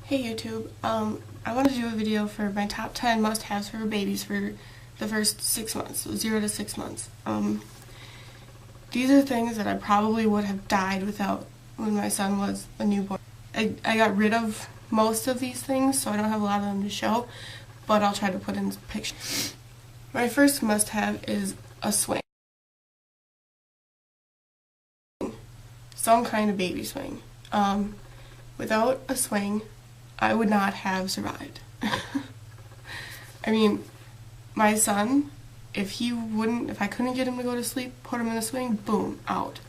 Hey YouTube, I wanted to do a video for my top 10 must-haves for babies for the first 6 months, so 0 to 6 months. These are things that I probably would have died without when my son was a newborn. I got rid of most of these things, so I don't have a lot of them to show, but I'll try to put in pictures. My first must-have is a swing. Some kind of baby swing. Without a swing, I would not have survived. I mean, my son, if I couldn't get him to go to sleep, put him in a swing, boom, out.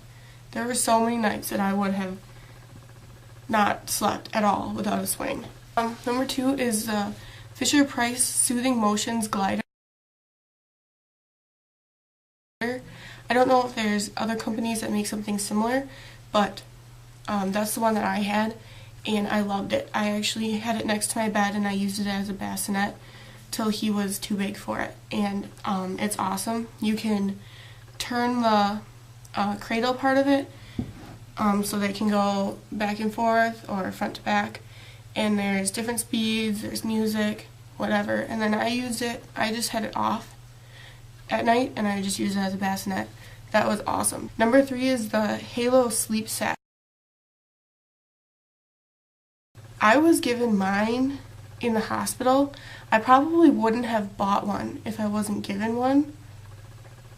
There were so many nights that I would have not slept at all without a swing. Number 2 is the Fisher-Price Soothing Motions Glider. I don't know if there's other companies that make something similar, but that's the one that I had, and I loved it. I actually had it next to my bed, and I used it as a bassinet till he was too big for it, and it's awesome. You can turn the cradle part of it so they can go back and forth or front to back, and there's different speeds, there's music, whatever, and then I just had it off at night, and I just used it as a bassinet. That was awesome. Number 3 is the Halo Sleep Sack. I was given mine in the hospital. I probably wouldn't have bought one if I wasn't given one.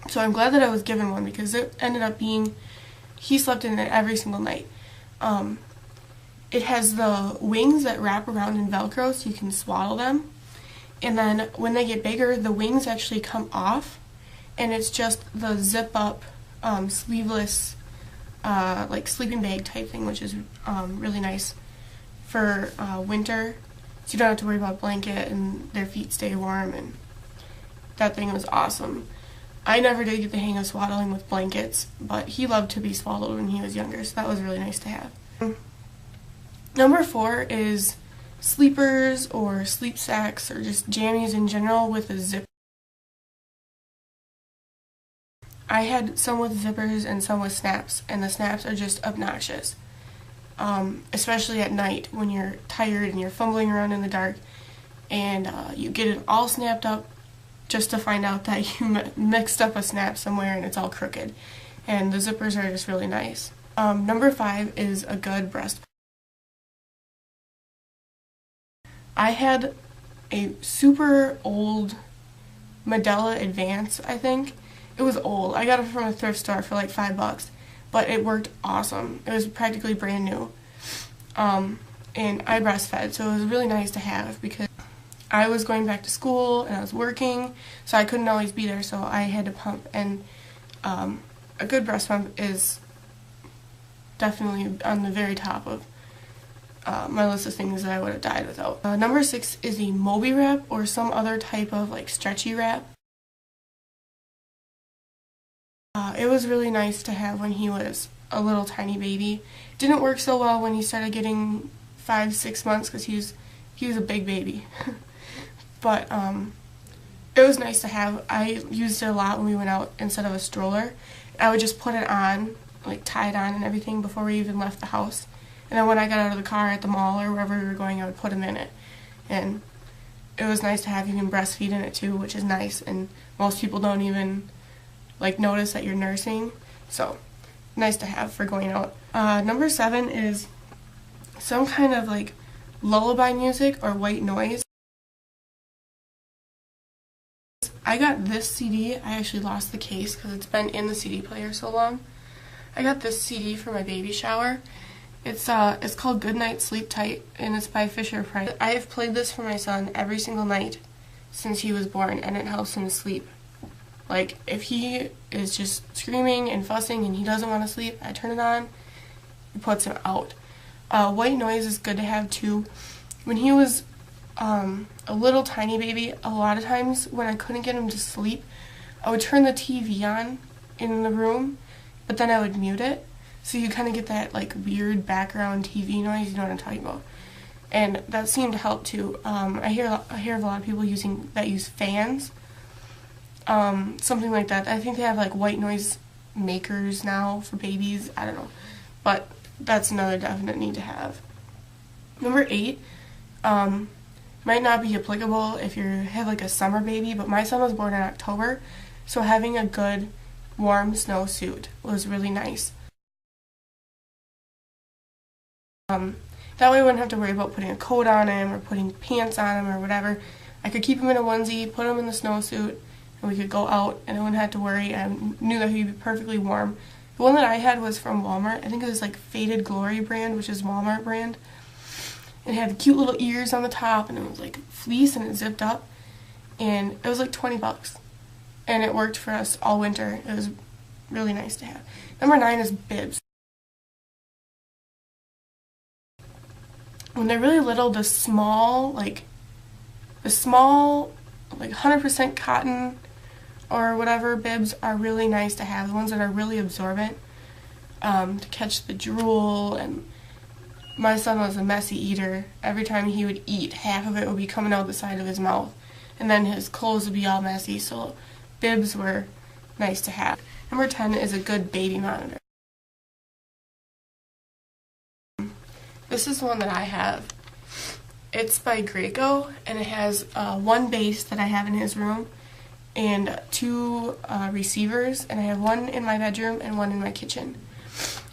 So I'm glad that I was given one because it ended up being, he slept in it every single night. It has the wings that wrap around in Velcro so you can swaddle them. And then when they get bigger, the wings actually come off, and it's just the zip up, sleeveless, like sleeping bag type thing, which is really nice for winter, so you don't have to worry about blanket and their feet stay warm, and that thing was awesome. I never did get the hang of swaddling with blankets, but he loved to be swaddled when he was younger, so that was really nice to have. Number 4 is sleepers or sleep sacks or just jammies in general with a zipper. I had some with zippers and some with snaps, and the snaps are just obnoxious. Especially at night when you're tired and you're fumbling around in the dark, and you get it all snapped up just to find out that you mixed up a snap somewhere and it's all crooked. And the zippers are just really nice. Number 5 is a good breast pump. I had a super old Medela Advance, I think. It was old. I got it from a thrift store for like $5. But it worked awesome. It was practically brand new. And I breastfed, so it was really nice to have because I was going back to school and I was working, so I couldn't always be there, so I had to pump. And a good breast pump is definitely on the very top of my list of things that I would have died without. Number 6 is a Moby wrap or some other type of like stretchy wrap. It was really nice to have when he was a little tiny baby. Didn't work so well when he started getting 5-6 months because he was a big baby. But it was nice to have. I used it a lot when we went out instead of a stroller. I would just put it on, like tie it on and everything before we even left the house. And then when I got out of the car at the mall or wherever we were going, I would put him in it. And it was nice to have. You can breastfeed in it too, which is nice. And most people don't even like notice that you're nursing, so nice to have for going out. Number 7 is some kind of like lullaby music or white noise. I got this CD. I actually lost the case because it's been in the CD player so long. I got this CD for my baby shower. It's called Goodnight Sleep Tight, and it's by Fisher-Price. I have played this for my son every single night since he was born, and it helps him sleep. Like, if he is just screaming and fussing and he doesn't want to sleep, I turn it on, it puts him out. White noise is good to have too. When he was a little tiny baby, a lot of times when I couldn't get him to sleep, I would turn the TV on in the room, but then I would mute it. So you kind of get that like weird background TV noise, you know what I'm talking about. And that seemed to help too. I hear of a lot of people that use fans. Something like that. I think they have like white noise makers now for babies. I don't know. But that's another definite need to have. Number 8 Might not be applicable if you have like a summer baby, but my son was born in October, so having a good warm snowsuit was really nice. That way I wouldn't have to worry about putting a coat on him or putting pants on him or whatever. I could keep him in a onesie, put him in the snowsuit, and we could go out and I wouldn't have to worry. I knew that he'd be perfectly warm. The one that I had was from Walmart. I think it was like Faded Glory brand, which is Walmart brand. It had cute little ears on the top, and it was like fleece, and it zipped up, and it was like 20 bucks, and it worked for us all winter. It was really nice to have. Number 9 is Bibs. When they're really little, the small like 100% cotton or whatever bibs are really nice to have. The ones that are really absorbent, to catch the drool. And my son was a messy eater. Every time he would eat, half of it would be coming out the side of his mouth, and then his clothes would be all messy, so bibs were nice to have. Number 10 is a good baby monitor. This is the one that I have. It's by Graco, and it has one base that I have in his room and 2 receivers, and I have one in my bedroom and one in my kitchen,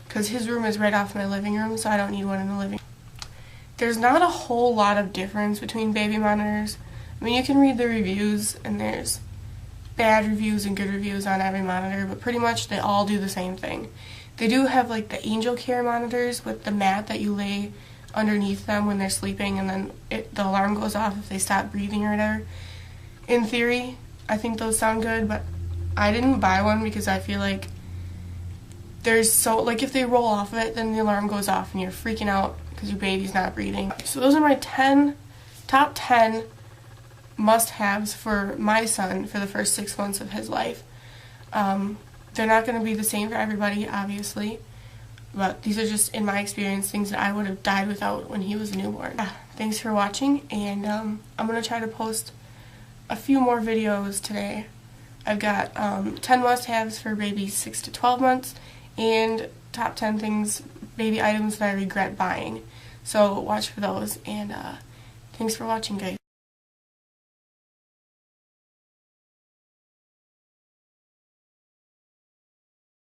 because his room is right off my living room, so I don't need one in the living room. There's not a whole lot of difference between baby monitors. I mean, you can read the reviews, and there's bad reviews and good reviews on every monitor, but pretty much they all do the same thing. They do have like the Angel Care monitors with the mat that you lay underneath them when they're sleeping, and then the alarm goes off if they stop breathing or whatever. In theory, I think those sound good, but I didn't buy one because I feel like if they roll off of it, then the alarm goes off and you're freaking out because your baby's not breathing. So those are my top 10 must-haves for my son for the first 6 months of his life. They're not going to be the same for everybody, obviously, but these are just, in my experience, things that I would have died without when he was a newborn. Thanks for watching, and I'm going to try to post a few more videos today. I've got 10 must-haves for babies 6 to 12 months, and top 10 things, baby items that I regret buying. So watch for those, and thanks for watching, guys.